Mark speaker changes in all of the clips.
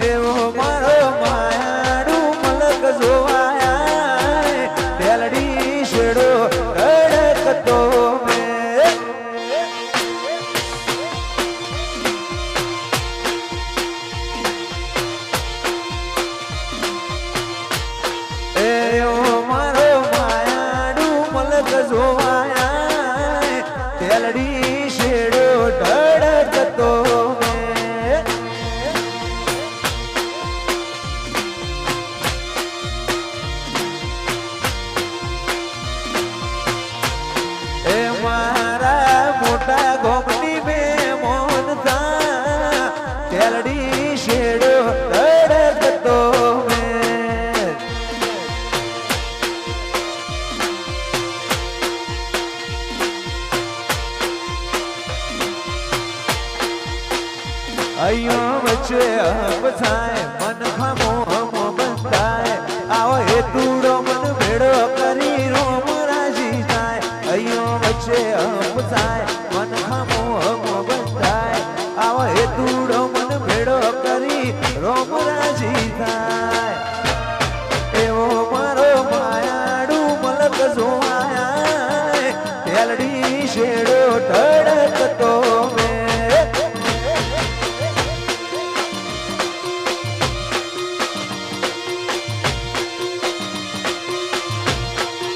Speaker 1: એવો મારો માયાડું મલક જોવાયા તેલડી શેડો રડકતો એવો મારો માયાડું મલક જોવાયા તેલડી શેડો ઢળકતો એ મારા મોટા ગોમની બે મોન થા તેલડી શેડો ઢળકતો અયો વચ્ચે હપ થાય મન ખામો હમ બંધાય આવો એ તુડો મન ભેડો કરી રોમ રાજી થાય અયો વચ્ચે હપ થાય મન ખામો હમ બંધાય આવો એ તુડો મન ભેડો કરી રોમ રાજી થાય એવો મારો માયાડું મલક જોવાયા તેલડી શેડો ઢળકતો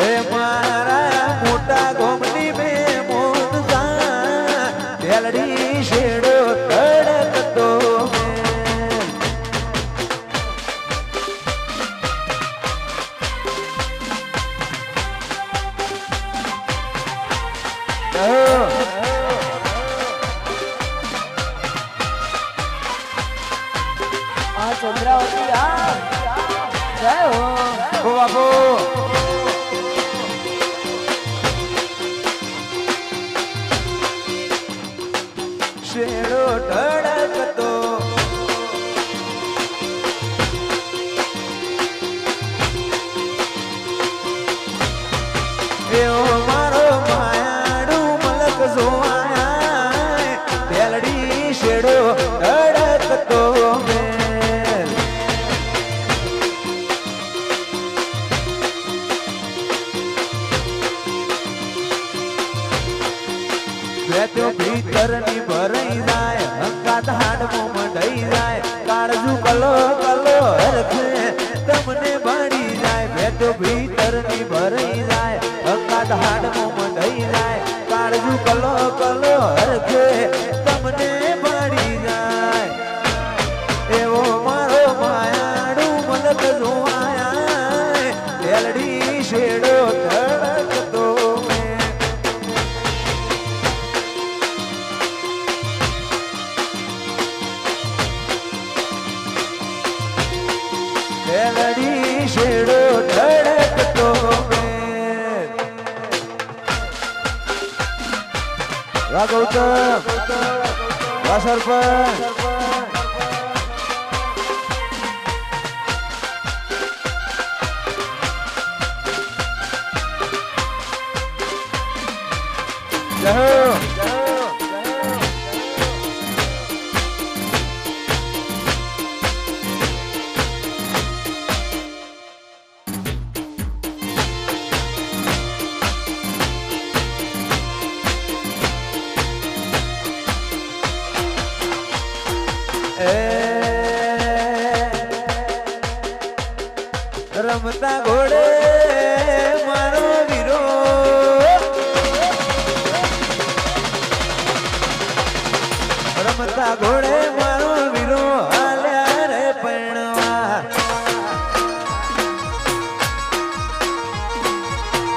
Speaker 1: એ મારા મોટા ગોમની બે મોન થા તેલડી શેડો ધડકતો
Speaker 2: આ ચંદ્રાવતી આ જય હો
Speaker 1: બાપુ શેડો ઢળકતો એવો મારો માયાડું મલક જોવાયા તેલડી શેડો ઢળકતો બેઠો ભીતરની ભરાઈ જાય હંકાત હાડમો મંડાઈ જાય કાળજુ કલો કલો હરખે તમને બાળી જાય બેઠો ભીતરની ભરાઈ જાય હંકાત હાડમો મંડાઈ જાય કાળજુ કલો કલો હરખે તમને બાળી જાય એવો મારો માયાડું મલક જોવાયા તેલડી શેડો ધડકતો તેલડી શેડો ઢળકતો ગૌતમ સરપંચ રમતા ઘોડે મારો વીરો રમતા ઘોડે મારો વીરો હાલ્યા રે પૈણવા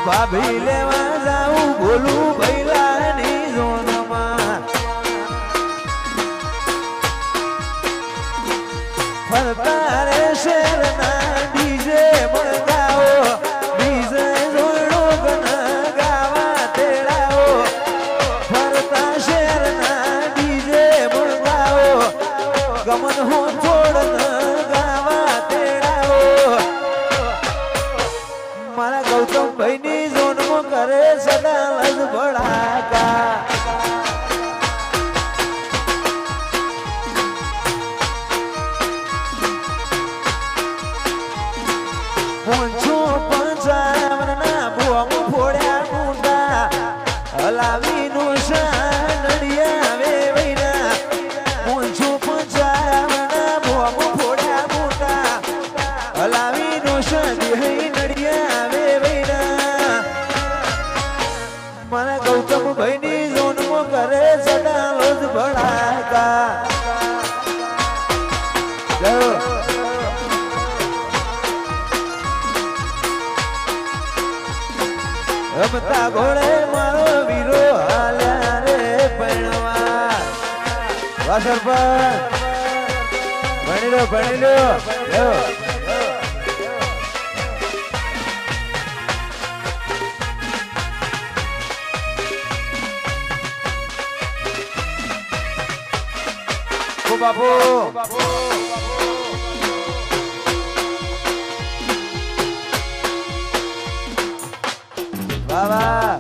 Speaker 1: ભાભી લેવા જાઉં બોલું ભૈલાની ઝોનમાં ફરતા રે શેરના ડીજે મંગાવો ડીજે જોડો ગન ગાવા તેડાવો ફરતા શેરના ડીજે મંગાવો ગમન હો છોડ ગાવા તેડાવો મારા ગૌતમ ભાઈની ઝોનમાં કરે સદા લજ ભડાકા નો નડિયા આવે વૈરા મોંછો પંચાવના ભોગ ફોડ્યા મોટા હલાવી નો દેહી નડિયા આવે વૈરા મારા ગૌતમ ભાઈ ની જોનમો કરે સડાલો જ ભડાકા રમતા ઘોડે મારો વીરો હાલ્યા રે પૈણવા વાસર પર ભણી લો બાપુ બાબા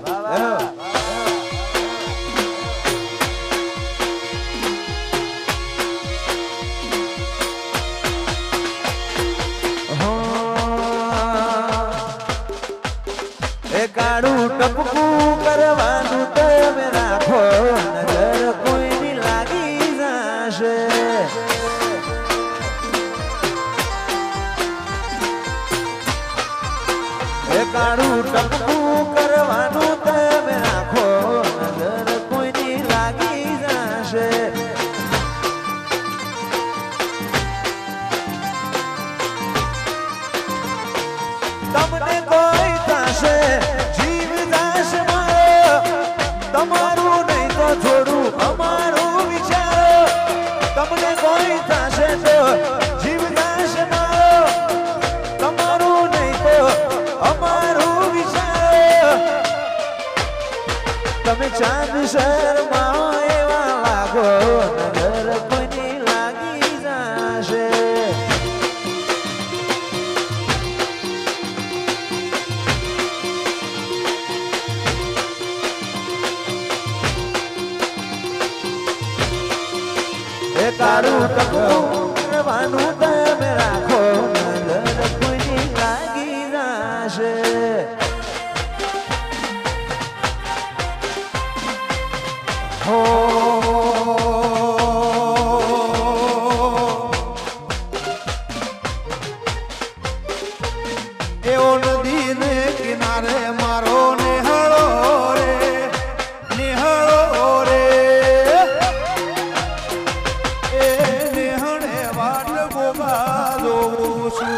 Speaker 1: એ કાળું ટપકું કરવાનું તમે રાખો નજર કોઈની લાગી જશે એ કાળું ટપકું કરવાનું તમે રાખો નજર કોઈની લાગી જશે તમને કોઈ થશે જીવ દાસ મારો તમારું નહીં તો થોડું અમારું વિચારો તમને કોઈ થશે તો જીવ દાસ મારો તમારું નહીં તો અમારું વિચારો તમે ચાંદ શર્માઓ એવા લાગો નજર કોઈની લાગી જશે એ કાળું ટપકું કરવાનું તમે રાખો નજર કોઈની લાગી જશે હો એવો નદી ને કિનારે મારો નિહળો રે એ નિહળે વાટ ગોગા જોઉં છું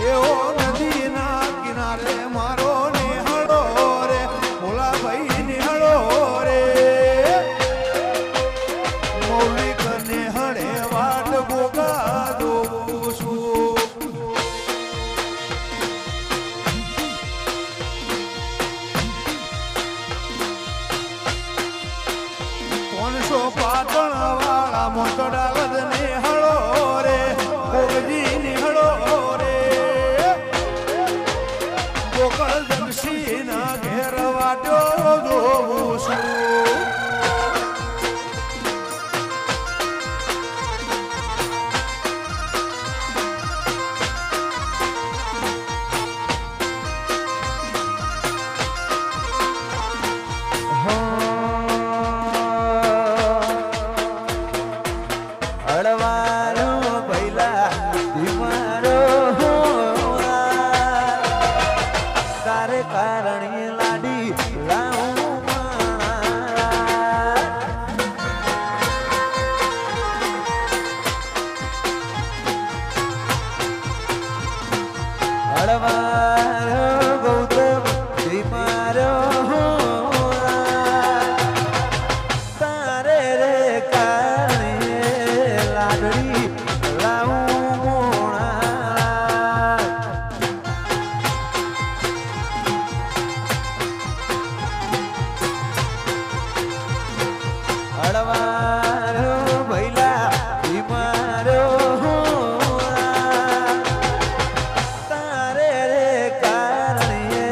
Speaker 1: એવો નદીના કિનારે મારો નિહળો રે ભોલા ભાઈ નિહળો રે મૌલિક નિહળે વાટ ગોગા જોઉં છું કોણસો પાટણ વાળા મોટડા વદ નિહળો રે ગોગજી નિહળો રે ગોકળ જગસી ના ઘેર વાટ્યો જોઉં છું અડવારો પહેલા ધીમારો તારે કારણે લાડી લાવું અડવારો ગૌતમ ધીમારો તારે રે કારણે લાડડી લાવું મોણા અડવારો ભૈલા ધીમારો તારે રે કારણે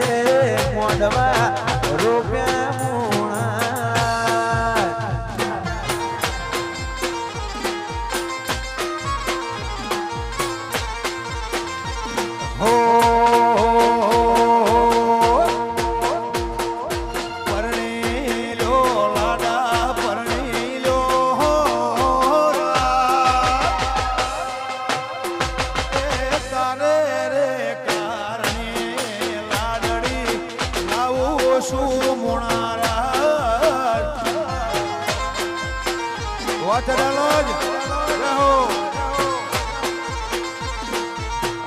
Speaker 1: મોઢવા રોપ્યા મોણા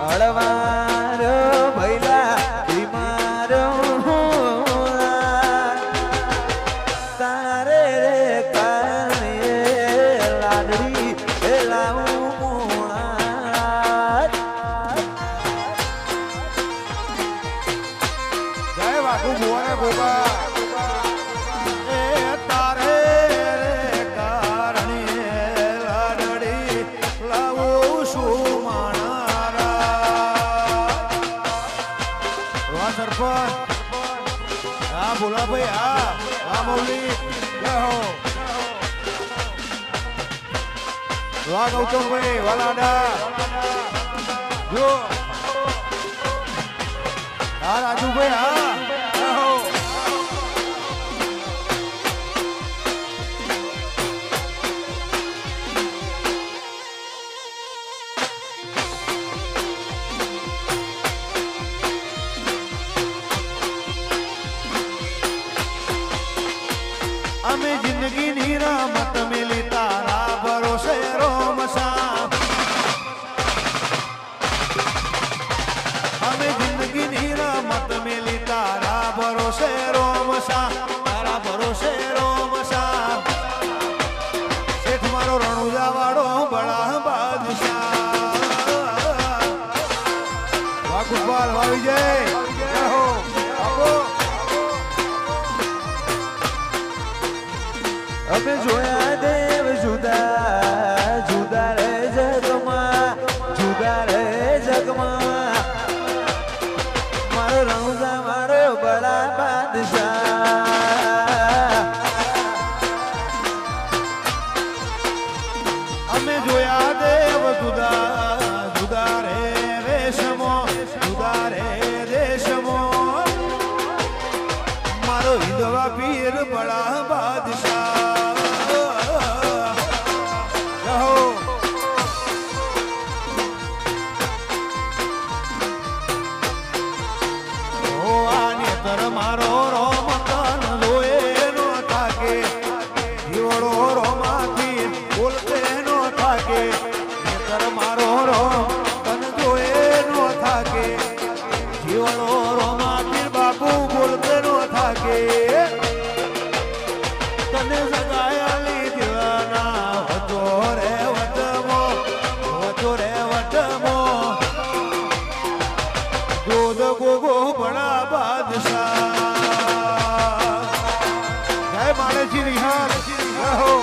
Speaker 1: હળવારો ભૈલા બીમારો તારે રે કારણે લાડડી લાવું મોણા
Speaker 3: જય વાકુ ભુવને ગોપા એ તારે રે કારણે લાડડી લાવું છું માણારા વાહ સરપંચ હા બોલા ભાઈ હા મૌલી જય હો વાહ ગૌતમભાઈ વાલાડા જો હા રાજુભાઈ હા જય હો અમે જિંદગી ની રમત મેલી તારા ભરોસે રોમસા અમે જિંદગી ની રમત મેલી તારા ભરોસે રોમસા તારા ભરોસે રોમસા શેઠ મારો રણુજા વાળો બળા બાદશાહ વાહ ગોપાલ વાહ વિજય જય હો આપો
Speaker 1: અમે જોયા દેવ જુદા જુદા રે જગમાં જુદા રે જગમાં મારો રણુજા મારો બડા બાદશાહ
Speaker 3: અમે જોયા દેવ જુદા જુદા રે રેશમો જુદા રે રેશમો મારો હિંદવા પીર બડા બાદશાહ રહો ઓ આને તર મારો રોમ તન લોએ નો થાકે જીવડો રોમાથી બોલતે નો થાકે તર મારો રોમ તન જોએ નો થાકે જીવડો રોમાથી બાપુ બોલતે નો થાકે તને સગાયાલી દિવાના હતો રે વટમો દૂધ ગોગો બડા બાદશાહ જય માળેજી નિહાર રહો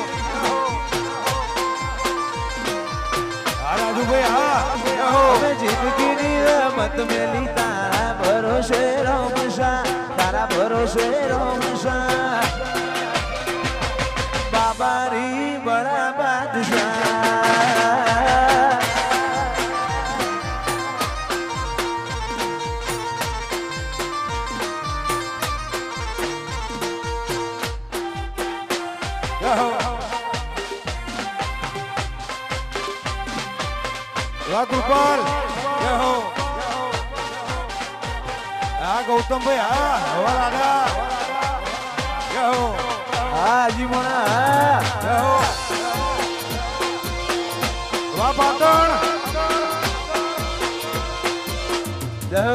Speaker 3: રાજુભાઈ હા રહો
Speaker 1: અમે જિંદગીની રમત મેલી તારા ભરોસે રમશા તારા ભરોસે રમશા બાબારી બડા બાદશાહ
Speaker 3: રહો વાહ ગોપાલ જય હો હા ગૌતમભાઈ હા હવા દાદા જય હો
Speaker 1: હા જીમોણા
Speaker 3: જય હો વાહ પાટણ
Speaker 1: જય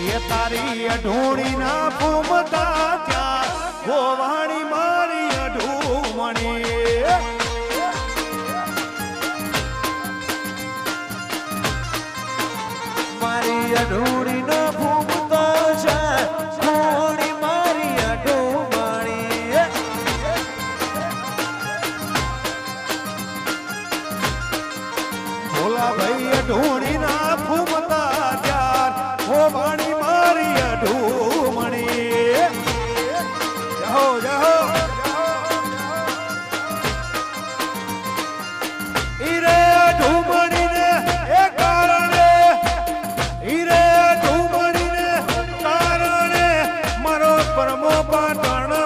Speaker 3: એ તારી અઢોણી ના ફૂમતા ત્યાં ગોવાણી મારી અઢૂમણી
Speaker 1: મારી અઢૂડી નો ફૂમતો છે ખૂણી મારી અઢૂમણી
Speaker 3: ભોલા ભાઈ અઢોણી ના ફૂમતા ત્યાર ગોવાણી મારી અઢૂમણી જહો જહો ઈરે અઢૂમણી ને એ કારણે ઈરે અઢૂમણી ને કારણે મારો પરમો પાટણ